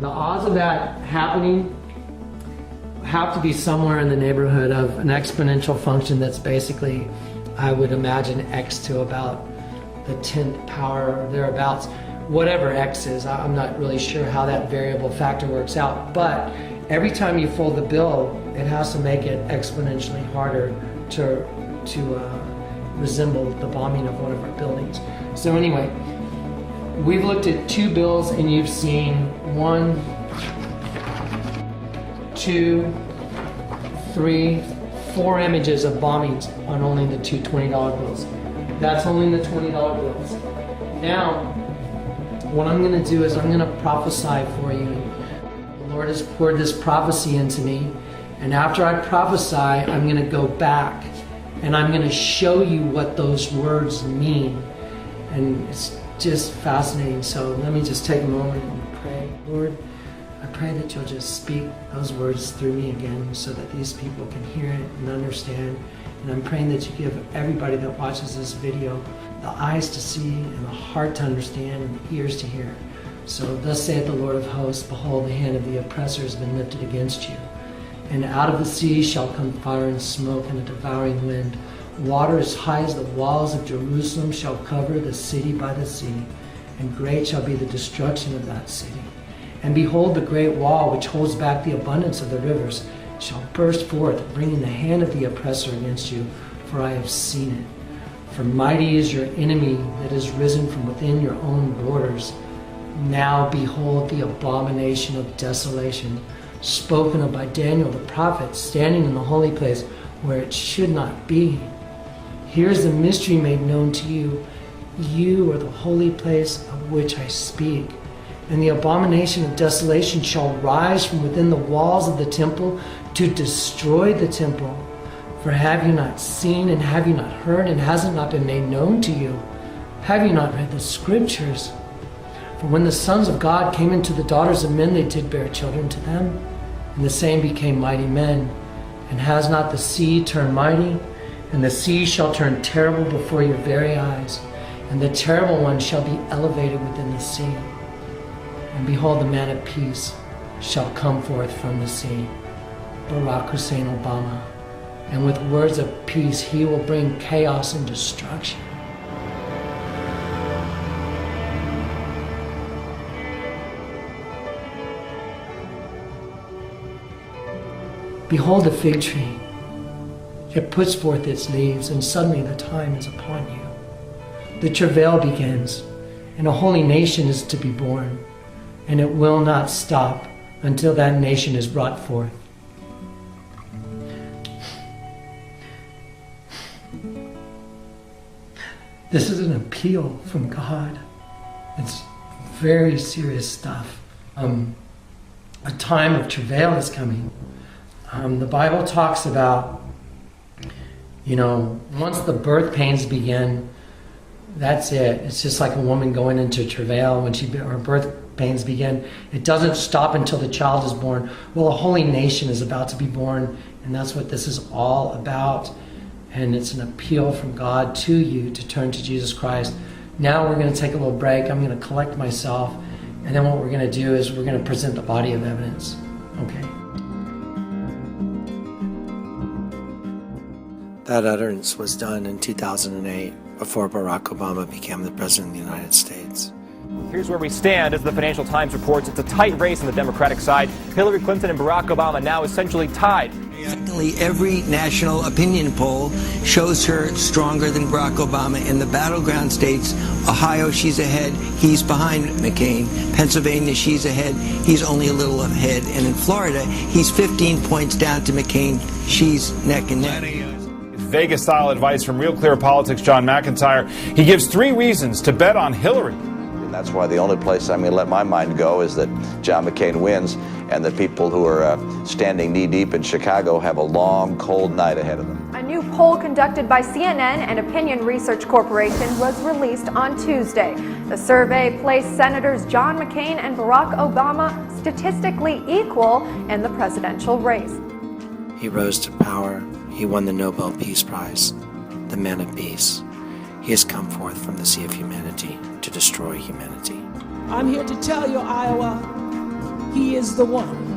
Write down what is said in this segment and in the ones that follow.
The odds of that happening have to be somewhere in the neighborhood of an exponential function that's basically, I would imagine, x to about the 10th power or thereabouts. Whatever x is, I'm not really sure how that variable factor works out, but every time you fold the bill, it has to make it exponentially harder to resemble the bombing of one of our buildings. So anyway, we've looked at 2 bills and you've seen 1, 2, 3, 4 images of bombings on only the 2 $20 bills. That's only the $20 bills. Now, what I'm going to do is I'm going to prophesy for you. The Lord has poured this prophecy into me, and after I prophesy, I'm going to go back and I'm going to show you what those words mean. And it's just fascinating. So let me just take a moment and pray. Lord, I pray that you'll just speak those words through me again so that these people can hear it and understand. And I'm praying that you give everybody that watches this video the eyes to see and the heart to understand and the ears to hear. So thus saith the Lord of hosts, behold, the hand of the oppressor has been lifted against you. And out of the sea shall come fire and smoke and a devouring wind. Water as high as the walls of Jerusalem shall cover the city by the sea, and great shall be the destruction of that city. And behold, the great wall which holds back the abundance of the rivers shall burst forth, bringing the hand of the oppressor against you, for I have seen it. For mighty is your enemy that is risen from within your own borders. Now behold the abomination of desolation, spoken of by Daniel the prophet, standing in the holy place where it should not be. Here's the mystery made known to you. You are the holy place of which I speak. And the abomination of desolation shall rise from within the walls of the temple to destroy the temple. For have you not seen, and have you not heard, and has it not been made known to you? Have you not read the scriptures? For when the sons of God came into the daughters of men, they did bear children to them, and the same became mighty men. And has not the sea turned mighty? And the sea shall turn terrible before your very eyes, and the terrible one shall be elevated within the sea. And behold, the man of peace shall come forth from the sea, Barack Hussein Obama. And with words of peace, he will bring chaos and destruction. Behold the fig tree. It puts forth its leaves, and suddenly the time is upon you. The travail begins, and a holy nation is to be born, and it will not stop until that nation is brought forth. This is an appeal from God. It's very serious stuff. A time of travail is coming. The Bible talks about, once the birth pains begin, that's it. It's just like a woman going into travail when her birth pains begin. It doesn't stop until the child is born. Well, a holy nation is about to be born, and that's what this is all about. And it's an appeal from God to you to turn to Jesus Christ. Now we're going to take a little break. I'm going to collect myself. And then what we're going to do is we're going to present the body of evidence. Okay? That utterance was done in 2008, before Barack Obama became the President of the United States. Here's where we stand. As the Financial Times reports, it's a tight race on the Democratic side. Hillary Clinton and Barack Obama now essentially tied. Secondly, every national opinion poll shows her stronger than Barack Obama. In the battleground states, Ohio, she's ahead. He's behind McCain. Pennsylvania, she's ahead. He's only a little ahead. And in Florida, he's 15 points down to McCain. She's neck and neck. Vegas-style advice from Real Clear Politics' John McIntyre. He gives 3 reasons to bet on Hillary. And that's why the only place I'm going to let my mind go is that John McCain wins, and that people who are standing knee-deep in Chicago have a long, cold night ahead of them. A new poll conducted by CNN and Opinion Research Corporation was released on Tuesday. The survey placed Senators John McCain and Barack Obama statistically equal in the presidential race. He rose to power. He won the Nobel Peace Prize, the man of peace. He has come forth from the sea of humanity to destroy humanity. I'm here to tell you, Iowa, he is the one.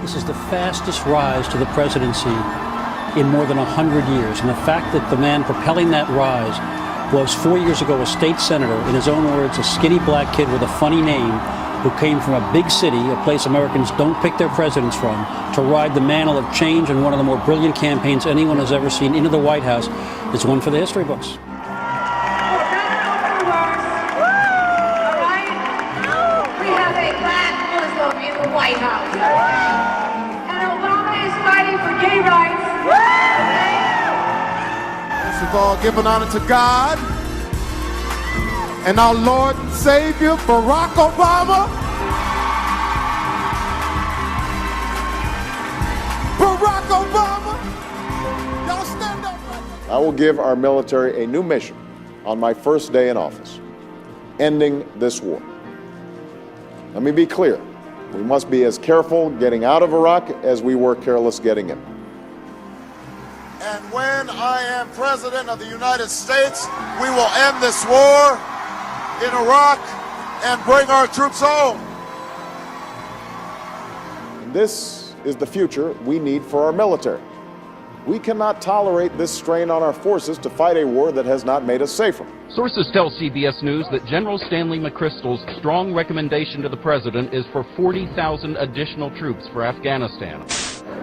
This is the fastest rise to the presidency in more than 100 years. And the fact that the man propelling that rise was 4 years ago a state senator, in his own words, a skinny black kid with a funny name who came from a big city, a place Americans don't pick their presidents from, to ride the mantle of change in one of the more brilliant campaigns anyone has ever seen into the White House, is one for the history books. White House. And Obama is fighting for gay rights. This is all giving honor to God and our Lord and Savior, Barack Obama. Barack Obama. Y'all stand up right now. I will give our military a new mission on my first day in office, ending this war. Let me be clear. We must be as careful getting out of Iraq as we were careless getting in. And when I am President of the United States, we will end this war in Iraq and bring our troops home. This is the future we need for our military. We cannot tolerate this strain on our forces to fight a war that has not made us safer. Sources tell CBS News that General Stanley McChrystal's strong recommendation to the president is for 40,000 additional troops for Afghanistan.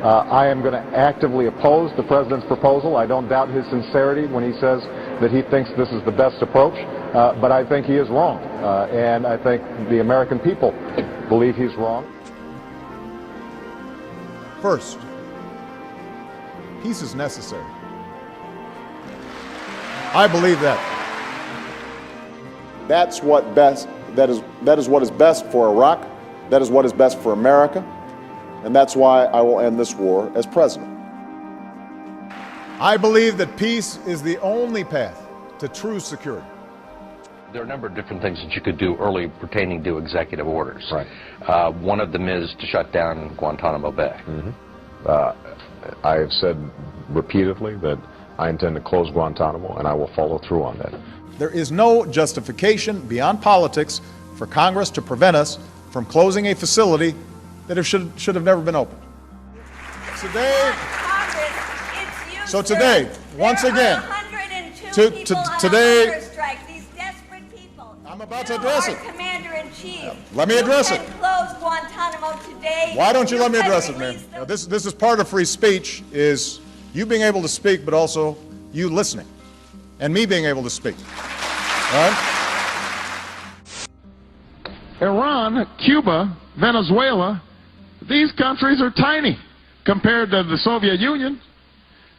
I am going to actively oppose the president's proposal. I don't doubt his sincerity when he says that he thinks this is the best approach, but I think he is wrong. And I think the American people believe he's wrong. First, peace is necessary. I believe that. That is what is best for Iraq. That is what is best for America. And that's why I will end this war as president. I believe that peace is the only path to true security. There are a number of different things that you could do early pertaining to executive orders. Right. One of them is to shut down Guantanamo Bay. Mm-hmm. I have said repeatedly that I intend to close Guantanamo, and I will follow through on that. There is no justification beyond politics for Congress to prevent us from closing a facility that should have never been opened. Today, once again, today, I'm about to address it. Commander-in-Chief. Let me address it. Close Guantanamo today. Why don't you let me address it, man? Now, this is part of free speech, is you being able to speak, but also you listening, and me being able to speak. All right? Iran, Cuba, Venezuela, these countries are tiny compared to the Soviet Union.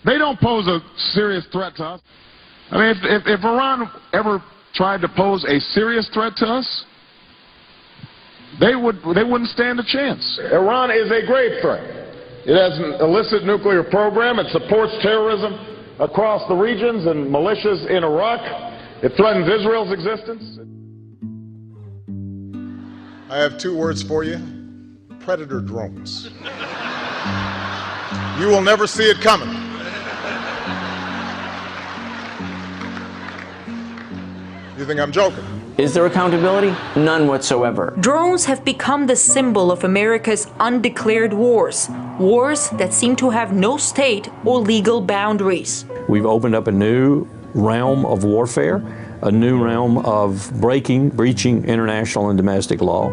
They don't pose a serious threat to us. I mean, if Iran ever tried to pose a serious threat to us, they wouldn't stand a chance. Iran is a grave threat. It has an illicit nuclear program. It supports terrorism across the regions and militias in Iraq. It threatens Israel's existence. I have two words for you: predator drones. You will never see it coming. You think I'm joking? Is there accountability? None whatsoever. Drones have become the symbol of America's undeclared wars. Wars that seem to have no state or legal boundaries. We've opened up a new realm of warfare, a new realm of breaching international and domestic law.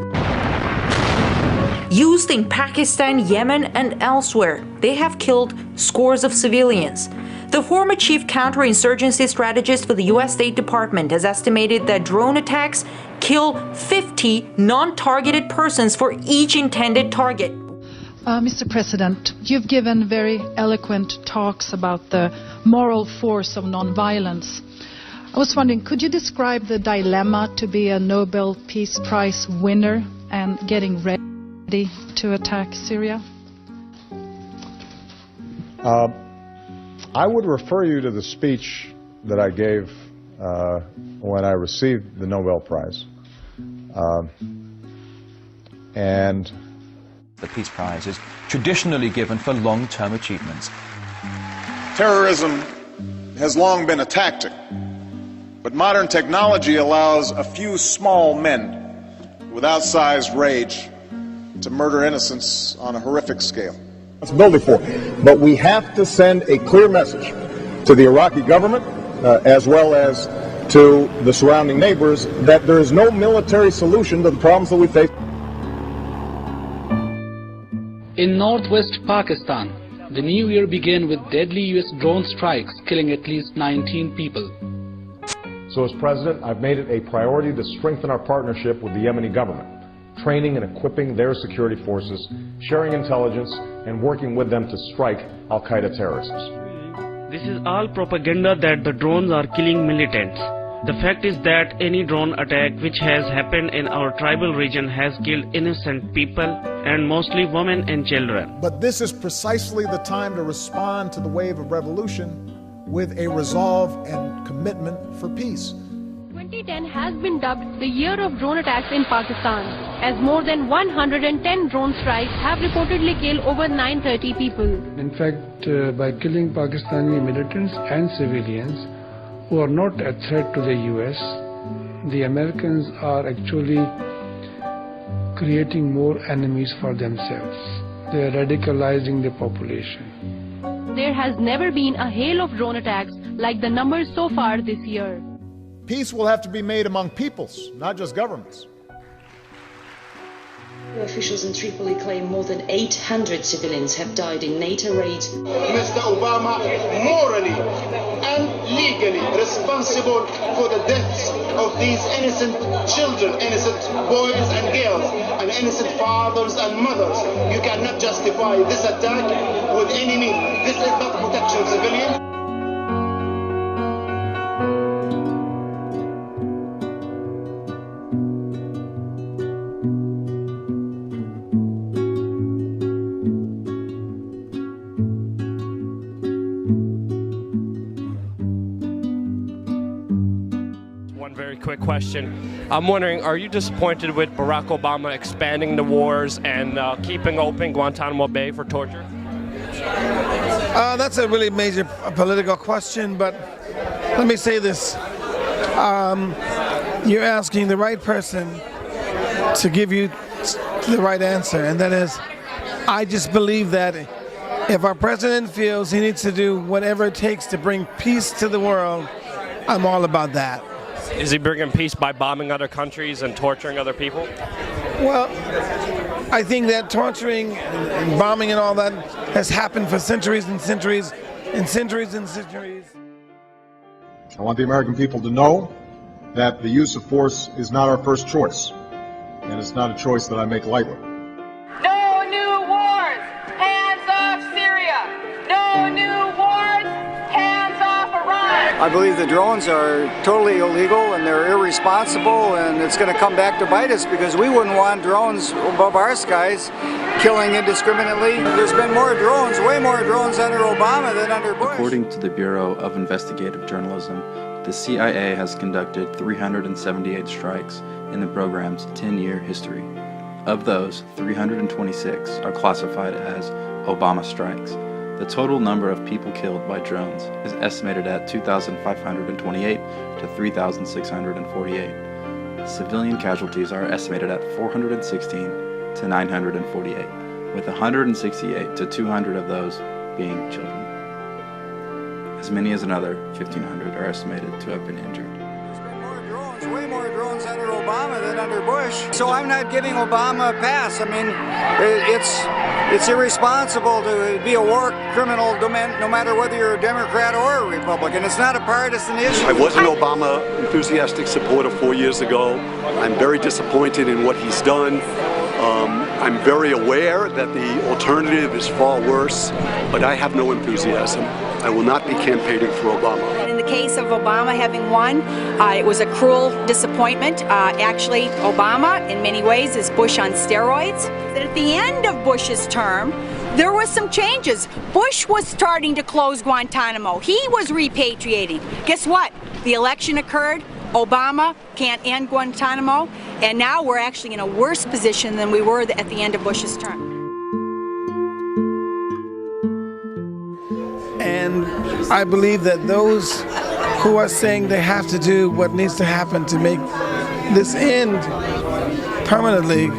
Used in Pakistan, Yemen, and elsewhere, they have killed scores of civilians. The former chief counterinsurgency strategist for the U.S. State Department has estimated that drone attacks kill 50 non-targeted persons for each intended target. Mr. President, you've given very eloquent talks about the moral force of nonviolence. I was wondering, could you describe the dilemma to be a Nobel Peace Prize winner and getting ready to attack Syria? I would refer you to the speech that I gave when I received the Nobel Prize. And the Peace Prize is traditionally given for long-term achievements. Terrorism has long been a tactic But modern technology allows a few small men with outsized rage to murder innocents on a horrific scale. Responsibility for. But we have to send a clear message to the Iraqi government as well as to the surrounding neighbors that there is no military solution to the problems that we face. In northwest Pakistan, the new year began with deadly U.S. drone strikes, killing at least 19 people. So as president, I've made it a priority to strengthen our partnership with the Yemeni government, training and equipping their security forces, sharing intelligence, and working with them to strike al-Qaeda terrorists. This is all propaganda that the drones are killing militants. The fact is that any drone attack which has happened in our tribal region has killed innocent people and mostly women and children. But this is precisely the time to respond to the wave of revolution with a resolve and commitment for peace. 2010 has been dubbed the year of drone attacks in Pakistan, as more than 110 drone strikes have reportedly killed over 930 people. In fact, by killing Pakistani militants and civilians who are not a threat to the US, the Americans are actually creating more enemies for themselves. They are radicalizing the population. There has never been a hail of drone attacks like the numbers so far this year. Peace will have to be made among peoples, not just governments. Officials in Tripoli claim more than 800 civilians have died in NATO raids. Mr. Obama morally and legally responsible for the deaths of these innocent children, innocent boys and girls, and innocent fathers and mothers. You cannot justify this attack with any means. This is not protection of civilians. Very quick question. I'm wondering, are you disappointed with Barack Obama expanding the wars and keeping open Guantanamo Bay for torture? That's a really major political question, but let me say this. You're asking the right person to give you the right answer, and that is, I just believe that if our president feels he needs to do whatever it takes to bring peace to the world, I'm all about that. Is he bringing peace by bombing other countries and torturing other people? Well, I think that torturing and bombing and all that has happened for centuries and centuries and centuries and centuries. I want the American people to know that the use of force is not our first choice, and it's not a choice that I make lightly. No new wars! Hands off Syria! No new wars! Hands off Iran! I believe the drones are totally illegal and they're irresponsible, and it's going to come back to bite us because we wouldn't want drones above our skies killing indiscriminately. There's been more drones, way more drones under Obama than under Bush. According to the Bureau of Investigative Journalism, the CIA has conducted 378 strikes in the program's 10-year history. Of those, 326 are classified as Obama strikes. The total number of people killed by drones is estimated at 2,528 to 3,648. Civilian casualties are estimated at 416 to 948, with 168 to 200 of those being children. As many as another 1,500 are estimated to have been injured. Way more drones under Obama than under Bush. So I'm not giving Obama a pass. I mean, it's irresponsible to be a war criminal no matter whether you're a Democrat or a Republican. It's not a partisan issue. I was an Obama enthusiastic supporter 4 years ago. I'm very disappointed in what he's done. I'm very aware that the alternative is far worse, but I have no enthusiasm. I will not be campaigning for Obama. And in the case of Obama having won, it was a cruel disappointment. Actually, Obama, in many ways, is Bush on steroids. At the end of Bush's term, there was some changes. Bush was starting to close Guantanamo. He was repatriating. Guess what? The election occurred. Obama can't end Guantanamo, and now we're actually in a worse position than we were at the end of Bush's term. And I believe that those who are saying they have to do what needs to happen to make this end permanently,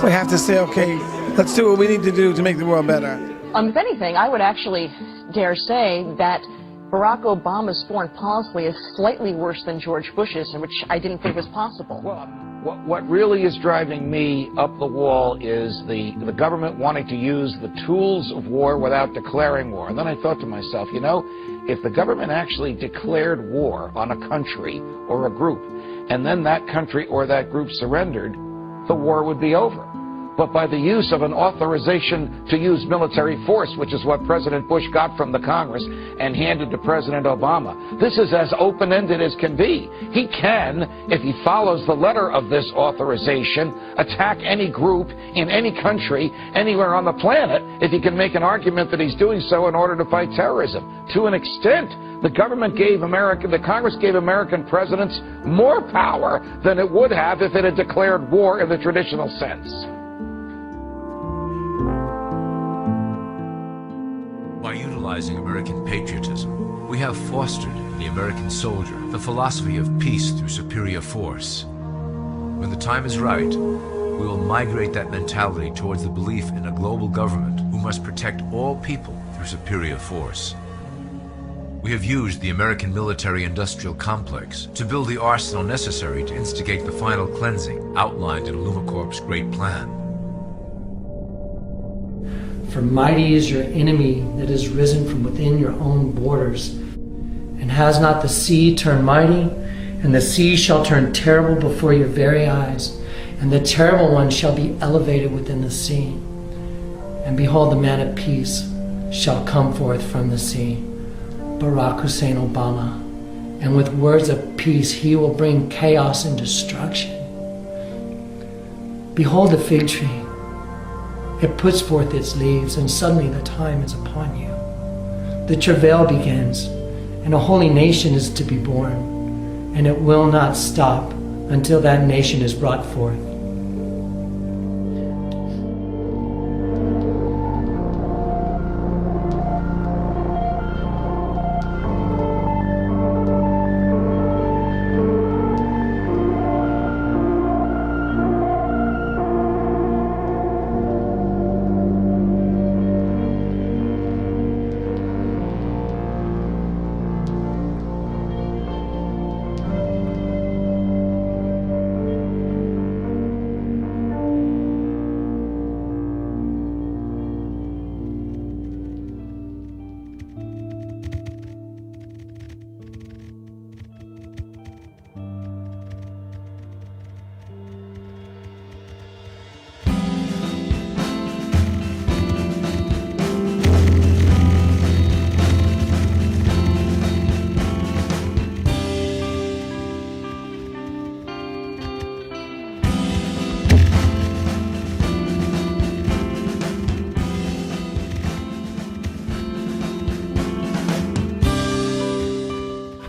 we have to say, okay, let's do what we need to do to make the world better. If anything, I would actually dare say that Barack Obama's foreign policy is slightly worse than George Bush's, which I didn't think was possible. Well, what really is driving me up the wall is the government wanting to use the tools of war without declaring war. And then I thought to myself, you know, if the government actually declared war on a country or a group, and then that country or that group surrendered, the war would be over. But by the use of an authorization to use military force, which is what President Bush got from the Congress and handed to President Obama, this is as open-ended as can be. He can, if he follows the letter of this authorization, attack any group in any country anywhere on the planet if he can make an argument that he's doing so in order to fight terrorism. To an extent, the Congress gave American presidents more power than it would have if it had declared war in the traditional sense. By utilizing American patriotism, we have fostered in the American soldier the philosophy of peace through superior force. When the time is right, we will migrate that mentality towards the belief in a global government who must protect all people through superior force. We have used the American military-industrial complex to build the arsenal necessary to instigate the final cleansing outlined in Lumacorp's Great Plan. For mighty is your enemy that is risen from within your own borders. And has not the sea turned mighty? And the sea shall turn terrible before your very eyes. And the terrible one shall be elevated within the sea. And behold, the man of peace shall come forth from the sea. Barack Hussein Obama. And with words of peace he will bring chaos and destruction. Behold the fig tree. It puts forth its leaves, and suddenly the time is upon you. The travail begins, and a holy nation is to be born, and it will not stop until that nation is brought forth.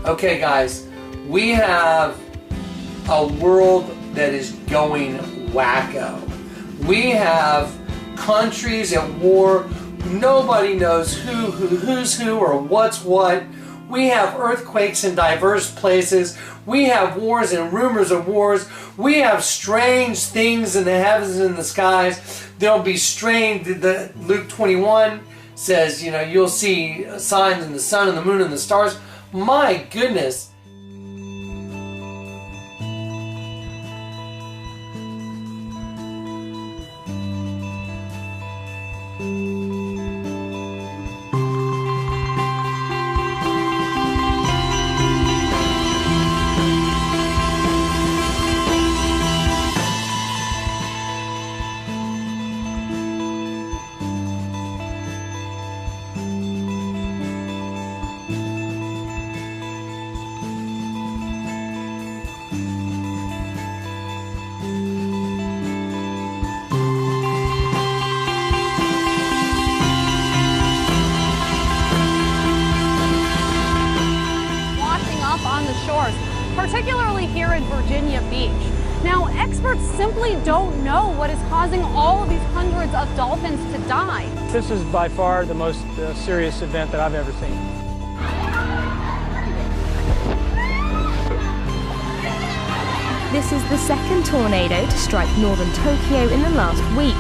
Okay guys, we have a world that is going wacko. We have countries at war. Nobody knows who's who or what's what. We have earthquakes in diverse places. We have wars and rumors of wars. We have strange things in the heavens and in the skies. There'll be strange, Luke 21 says, you know, you'll see signs in the sun and the moon and the stars. My goodness. Particularly here in Virginia Beach. Now, experts simply don't know what is causing all of these hundreds of dolphins to die. This is by far the most serious event that I've ever seen. This is the second tornado to strike northern Tokyo in the last week.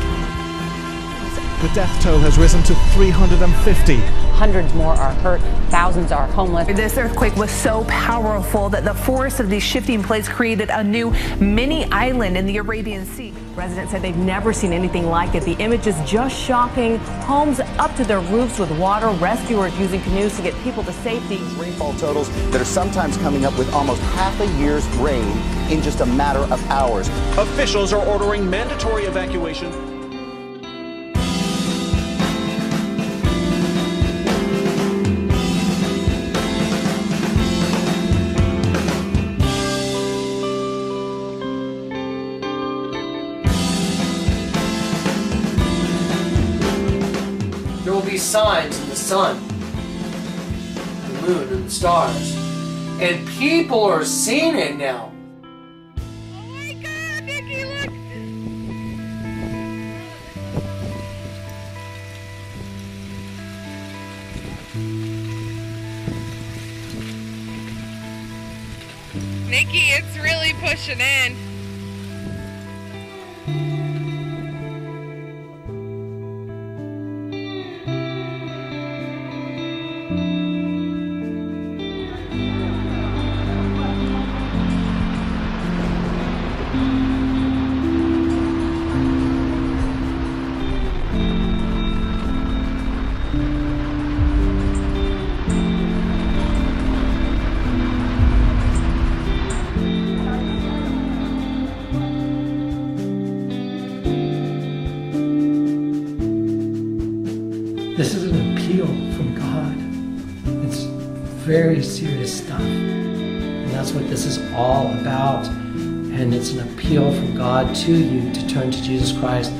The death toll has risen to 350. Hundreds more are hurt, thousands are homeless. This earthquake was so powerful that the force of these shifting plates created a new mini island in the Arabian Sea. Residents said they've never seen anything like it. The image is just shocking. Homes up to their roofs with water, rescuers using canoes to get people to safety. Rainfall totals that are sometimes coming up with almost half a year's rain in just a matter of hours. Officials are ordering mandatory evacuation. There will be signs in the sun, the moon, and the stars. And people are seeing it now. Oh my God, Nikki, look! Nikki, it's really pushing in. This is an appeal from God. It's very serious stuff. And that's what this is all about. And it's an appeal from God to you to turn to Jesus Christ